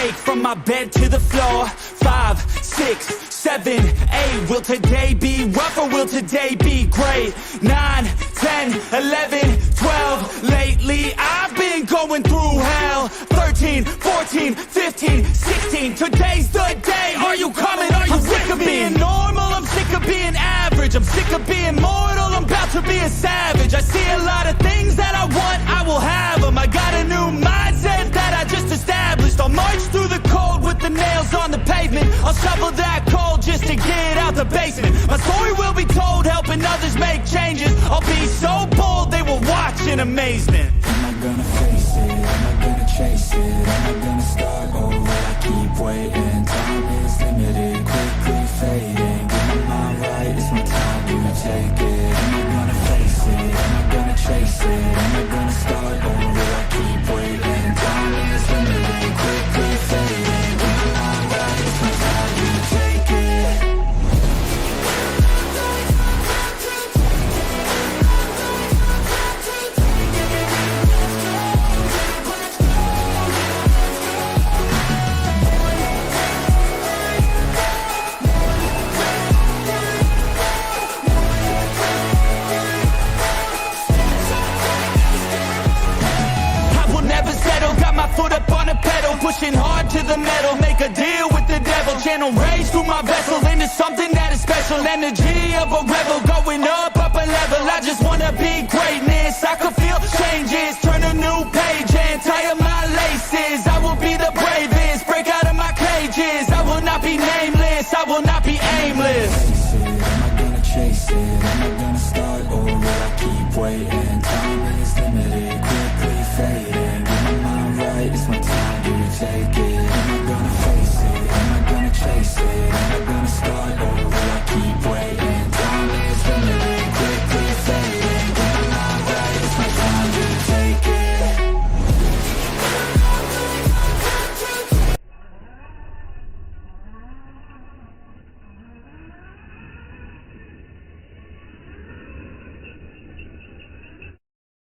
take from my bed to the floor. 5, 6, 7, 8. Will today be rough or will today be great? 9, 10, 11, 12. Lately I've been going through hell. 13, 14, 15, 16. Today's the day. Are you coming? Are you sick of being normal? I'm sick of being average. I'm sick of being mortal. I'm about to be a savage. I see a lot of things that I want, I will have them. I got a new mindset that I just established. I'll march through the cold with the nails on the pavement. I'll shovel that coal just to get out the basement. My story will be told, helping others make changes. I'll be so bold, they will watch in amazement. Am I gonna face it? Am I gonna chase it? Am I gonna start over? I keep waiting. Time is limited, quickly fading. Get my mind right, it's my time to take it. Am I gonna face it? Am I gonna chase it? Am I gonna start over? I keep waiting. Time is limited, quickly fading. Get my mind right, it's my time to take it. Foot up on the pedal, pushing hard to the metal. Make a deal with the devil, channel rage through my vessel into something that is special. Energy of a rebel, going up a level. I just wanna be greatness, I could feel changes. Turn a new page and tie up my laces. I will be the bravest, break out of my cages. I will not be nameless, I will not be aimless. Am I gonna chase it? Am I gonna start over? I keep waiting. Time is limited, quickly fading.